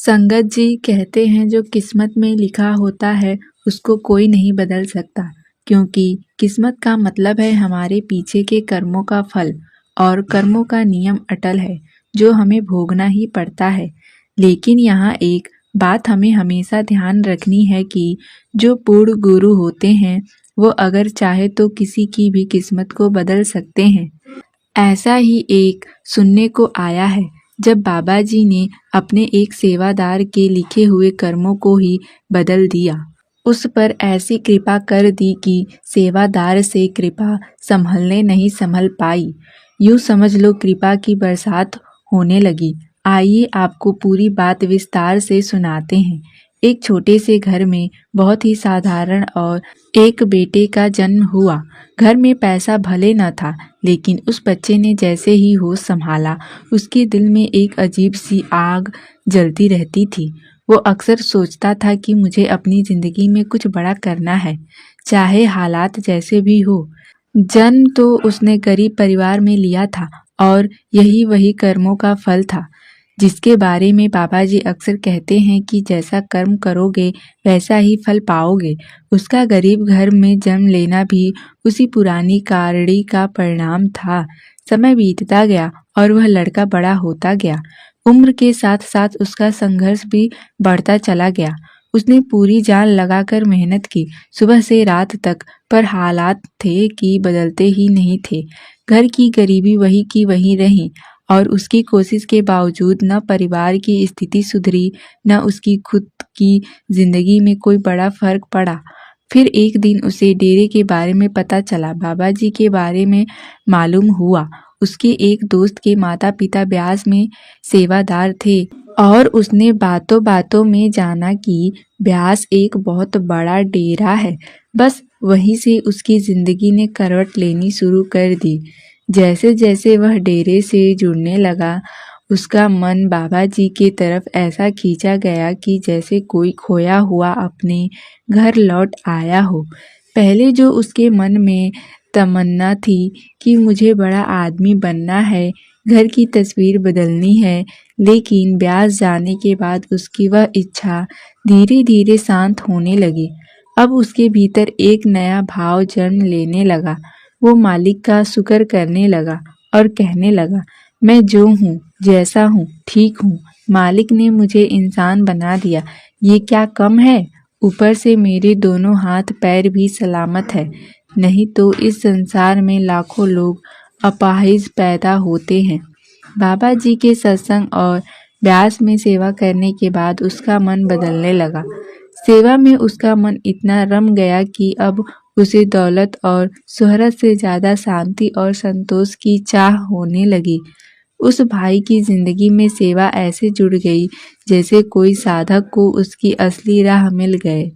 संगत जी कहते हैं जो किस्मत में लिखा होता है उसको कोई नहीं बदल सकता, क्योंकि किस्मत का मतलब है हमारे पीछे के कर्मों का फल। और कर्मों का नियम अटल है जो हमें भोगना ही पड़ता है। लेकिन यहाँ एक बात हमें हमेशा ध्यान रखनी है कि जो पूर्ण गुरु होते हैं वो अगर चाहे तो किसी की भी किस्मत को बदल सकते हैं। ऐसा ही एक सुनने को आया है जब बाबा जी ने अपने एक सेवादार के लिखे हुए कर्मों को ही बदल दिया, उस पर ऐसी कृपा कर दी कि सेवादार से कृपा संभलने नहीं संभल पाई। यूं समझ लो कृपा की बरसात होने लगी। आइए आपको पूरी बात विस्तार से सुनाते हैं। एक छोटे से घर में बहुत ही साधारण और एक बेटे का जन्म हुआ। घर में पैसा भले न था, लेकिन उस बच्चे ने जैसे ही होश संभाला उसके दिल में एक अजीब सी आग जलती रहती थी। वो अक्सर सोचता था कि मुझे अपनी जिंदगी में कुछ बड़ा करना है, चाहे हालात जैसे भी हो। जन्म तो उसने गरीब परिवार में लिया था और यही वही कर्मों का फल था, जिसके बारे में बाबा जी अक्सर कहते हैं कि जैसा कर्म करोगे वैसा ही फल पाओगे। उसका गरीब घर में जन्म लेना भी उसी पुरानी कारणी का परिणाम था। समय बीतता गया और वह लड़का बड़ा होता गया। उम्र के साथ साथ उसका संघर्ष भी बढ़ता चला गया। उसने पूरी जान लगाकर मेहनत की, सुबह से रात तक, पर हालात थे कि बदलते ही नहीं थे। घर की गरीबी वही की वही रही और उसकी कोशिश के बावजूद न परिवार की स्थिति सुधरी, न उसकी खुद की जिंदगी में कोई बड़ा फर्क पड़ा। फिर एक दिन उसे डेरे के बारे में पता चला। बाबा जी के बारे में मालूम हुआ उसके एक दोस्त के माता पिता ब्यास में सेवादार थे और उसने बातों बातों में जाना कि ब्यास एक बहुत बड़ा डेरा है। बस वहीं से उसकी जिंदगी ने करवट लेनी शुरू कर दी। जैसे जैसे वह डेरे से जुड़ने लगा, उसका मन बाबा जी की तरफ ऐसा खींचा गया कि जैसे कोई खोया हुआ अपने घर लौट आया हो। पहले जो उसके मन में तमन्ना थी कि मुझे बड़ा आदमी बनना है, घर की तस्वीर बदलनी है, लेकिन ब्यास जाने के बाद उसकी वह इच्छा धीरे धीरे शांत होने लगी। अब उसके भीतर एक नया भाव जन्म लेने लगा। वो मालिक का शुक्र करने लगा और कहने लगा, मैं जो हूँ, जैसा हूँ, ठीक हूँ। मालिक ने मुझे इंसान बना दिया, ये क्या कम है? ऊपर से मेरे दोनों हाथ पैर भी सलामत है, नहीं तो इस संसार में लाखों लोग अपाहिज पैदा होते हैं। बाबा जी के सत्संग और ब्यास में सेवा करने के बाद उसका मन बदलने लगा। सेवा में उसका मन इतना रम गया कि अब उसे दौलत और शोहरत से ज्यादा शांति और संतोष की चाह होने लगी। उस भाई की जिंदगी में सेवा ऐसे जुड़ गई जैसे कोई साधक को उसकी असली राह मिल गए।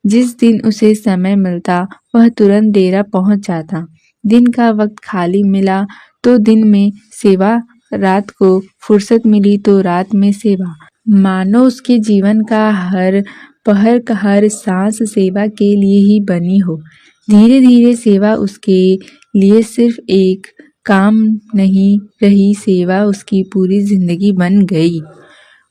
जिस दिन उसे समय मिलता वह तुरंत डेरा पहुंच जाता। दिन का वक्त खाली मिला तो दिन में सेवा, रात को फुर्सत मिली तो रात में सेवा। मानो उसके जीवन का हर पहर का हर सांस सेवा के लिए ही बनी हो। धीरे धीरे सेवा उसके लिए सिर्फ एक काम नहीं रही, सेवा उसकी पूरी जिंदगी बन गई।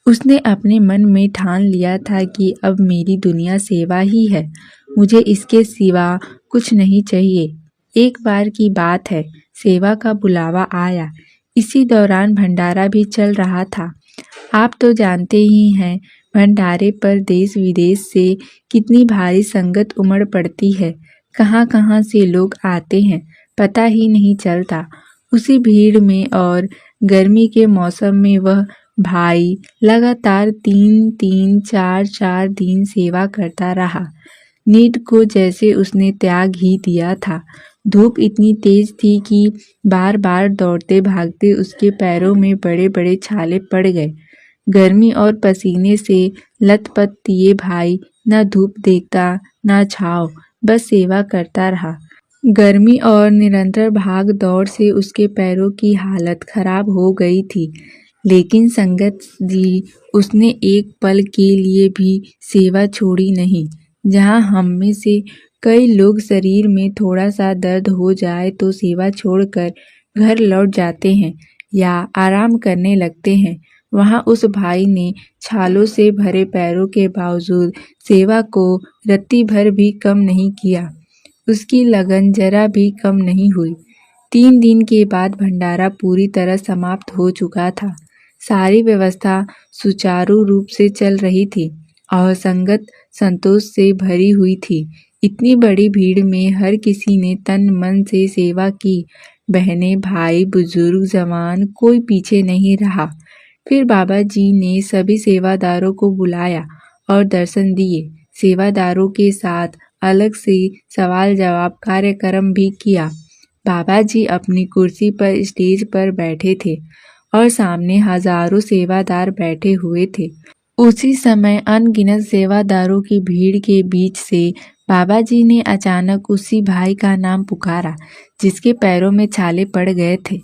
उसने अपने मन में ठान लिया था कि अब मेरी दुनिया सेवा ही है, मुझे इसके सिवा कुछ नहीं चाहिए। एक बार की बात है, सेवा का बुलावा आया। इसी दौरान भंडारा भी चल रहा था। आप तो जानते ही हैं, भंडारे पर देश विदेश से कितनी भारी संगत उमड़ पड़ती है। कहाँ कहाँ से लोग आते हैं, पता ही नहीं चलता। उसी भीड़ में और गर्मी के मौसम में वह भाई लगातार 3-3, 4-4 दिन सेवा करता रहा। नींद को जैसे उसने त्याग ही दिया था। धूप इतनी तेज थी कि बार बार दौड़ते भागते उसके पैरों में बड़े बड़े छाले पड़ गए। गर्मी और पसीने से लथपथ ये भाई न धूप देखता न छाँव, बस सेवा करता रहा। गर्मी और निरंतर भाग दौड़ से उसके पैरों की हालत खराब हो गई थी, लेकिन संगत जी उसने एक पल के लिए भी सेवा छोड़ी नहीं। जहाँ हम में से कई लोग शरीर में थोड़ा सा दर्द हो जाए तो सेवा छोड़कर घर लौट जाते हैं या आराम करने लगते हैं, वहाँ उस भाई ने छालों से भरे पैरों के बावजूद सेवा को रत्ती भर भी कम नहीं किया। उसकी लगन जरा भी कम नहीं हुई। 3 दिन के बाद भंडारा पूरी तरह समाप्त हो चुका था। सारी व्यवस्था सुचारू रूप से चल रही थी और संगत संतोष से भरी हुई थी। इतनी बड़ी भीड़ में हर किसी ने तन मन से सेवा की। बहनें, भाई, बुजुर्ग, जवान, कोई पीछे नहीं रहा। फिर बाबा जी ने सभी सेवादारों को बुलाया और दर्शन दिए। सेवादारों के साथ अलग से सवाल जवाब कार्यक्रम भी किया। बाबा जी अपनी कुर्सी पर स्टेज पर बैठे थे और सामने हजारों सेवादार बैठे हुए थे। उसी समय अनगिनत सेवादारों की भीड़ के बीच से बाबा जी ने अचानक उसी भाई का नाम पुकारा जिसके पैरों में छाले पड़ गए थे।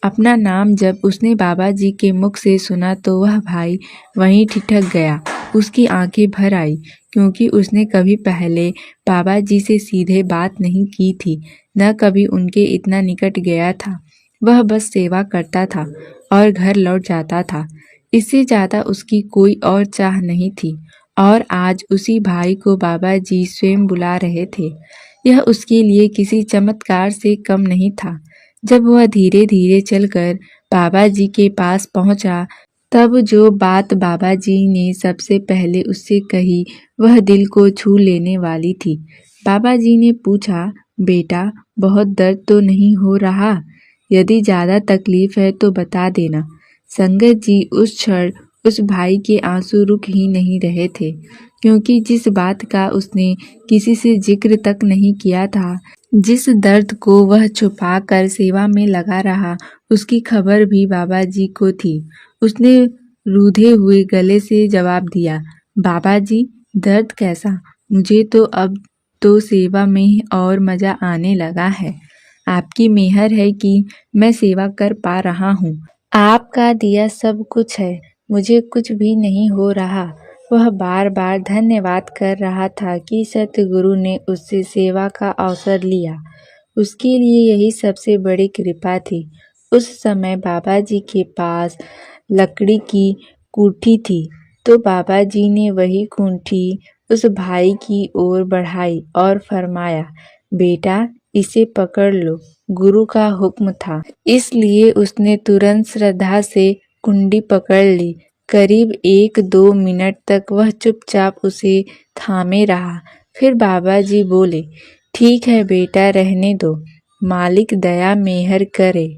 अपना नाम जब उसने बाबा जी के मुख से सुना तो वह भाई वहीं ठिठक गया। उसकी आंखें भर आई क्योंकि उसने कभी पहले बाबा जी से सीधे बात नहीं की थी, न कभी उनके इतना निकट गया था। वह बस सेवा करता था और घर लौट जाता था। इससे ज्यादा उसकी कोई और चाह नहीं थी। और आज उसी भाई को बाबा जी स्वयं बुला रहे थे। यह उसके लिए किसी चमत्कार से कम नहीं था। जब वह धीरे धीरे चलकर बाबा जी के पास पहुंचा, तब जो बात बाबा जी ने सबसे पहले उससे कही वह दिल को छू लेने वाली थी। बाबा जी ने पूछा, बेटा, बहुत दर्द तो नहीं हो रहा? यदि ज्यादा तकलीफ है तो बता देना। संगत जी, उस क्षण उस भाई के आंसू रुक ही नहीं रहे थे, क्योंकि जिस बात का उसने किसी से जिक्र तक नहीं किया था, जिस दर्द को वह छुपा कर सेवा में लगा रहा, उसकी खबर भी बाबा जी को थी। उसने रूधे हुए गले से जवाब दिया, बाबा जी, दर्द कैसा? मुझे तो अब तो सेवा में और मजा आने लगा है। आपकी मेहर है कि मैं सेवा कर पा रहा हूँ। आपका दिया सब कुछ है, मुझे कुछ भी नहीं हो रहा। वह बार बार धन्यवाद कर रहा था कि सतगुरु ने उससे सेवा का अवसर लिया। उसके लिए यही सबसे बड़ी कृपा थी। उस समय बाबा जी के पास लकड़ी की कुठी थी, तो बाबा जी ने वही कुठी उस भाई की ओर बढ़ाई और फरमाया, बेटा, इसे पकड़ लो, गुरु का हुक्म था। इसलिए उसने तुरंत श्रद्धा से कुंडी पकड़ ली। करीब 1-2 मिनट तक वह चुपचाप उसे थामे रहा। फिर बाबा जी बोले, ठीक है बेटा, रहने दो, मालिक दया मेहर करे।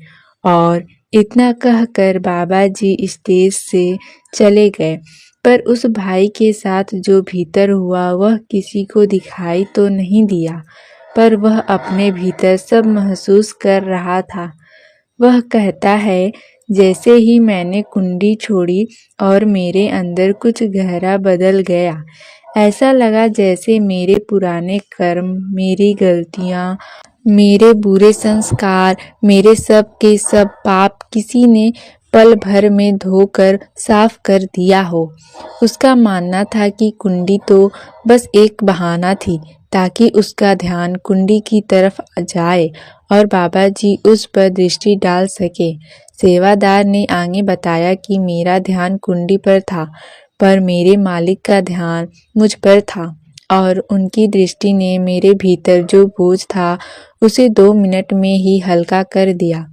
और इतना कहकर बाबा जी स्टेज से चले गए। पर उस भाई के साथ जो भीतर हुआ वह किसी को दिखाई तो नहीं दिया, पर वह अपने भीतर सब महसूस कर रहा था। वह कहता है, जैसे ही मैंने कुंडी छोड़ी और मेरे अंदर कुछ गहरा बदल गया। ऐसा लगा जैसे मेरे पुराने कर्म, मेरी गलतियां, मेरे बुरे संस्कार, मेरे सब के सब पाप किसी ने पल भर में धोकर साफ कर दिया हो। उसका मानना था कि कुंडी तो बस एक बहाना थी ताकि उसका ध्यान कुंडी की तरफ जाए और बाबा जी उस पर दृष्टि डाल सके। सेवादार ने आगे बताया कि मेरा ध्यान कुंडी पर था, पर मेरे मालिक का ध्यान मुझ पर था और उनकी दृष्टि ने मेरे भीतर जो बोझ था उसे 2 मिनट में ही हल्का कर दिया।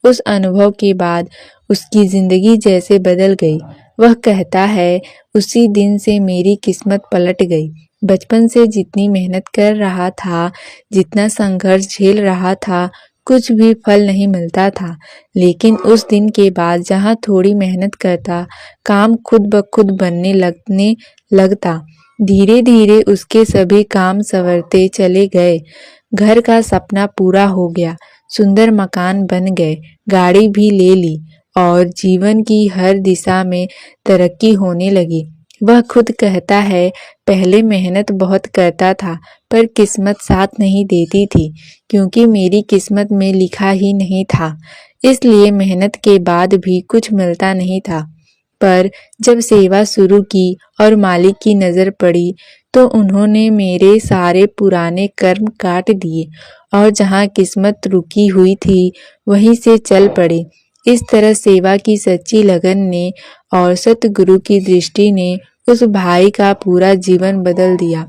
उस अनुभव के बाद उसकी जिंदगी जैसे बदल गई। वह कहता है, उसी दिन से मेरी किस्मत पलट गई। बचपन से जितनी मेहनत कर रहा था, जितना संघर्ष झेल रहा था, कुछ भी फल नहीं मिलता था। लेकिन उस दिन के बाद जहाँ थोड़ी मेहनत करता, काम खुद ब खुद बनने लगता। धीरे धीरे उसके सभी काम संवरते चले गए। घर का सपना पूरा हो गया, सुंदर मकान बन गए, गाड़ी भी ले ली और जीवन की हर दिशा में तरक्की होने लगी। वह खुद कहता है, पहले मेहनत बहुत करता था पर किस्मत साथ नहीं देती थी, क्योंकि मेरी किस्मत में लिखा ही नहीं था, इसलिए मेहनत के बाद भी कुछ मिलता नहीं था। पर जब सेवा शुरू की और मालिक की नजर पड़ी तो उन्होंने मेरे सारे पुराने कर्म काट दिए और जहाँ किस्मत रुकी हुई थी वहीं से चल पड़े। इस तरह सेवा की सच्ची लगन ने और सतगुरु की दृष्टि ने उस भाई का पूरा जीवन बदल दिया।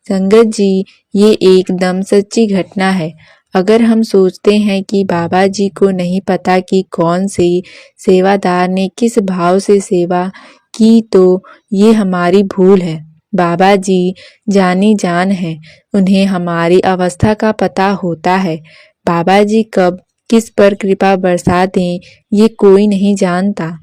संगत जी, ये एकदम सच्ची घटना है। अगर हम सोचते हैं कि बाबा जी को नहीं पता कि कौन से सेवादार ने किस भाव से सेवा की, तो ये हमारी भूल है। बाबा जी जानी जान है, उन्हें हमारी अवस्था का पता होता है। बाबा जी कब किस पर कृपा बरसा दें ये कोई नहीं जानता।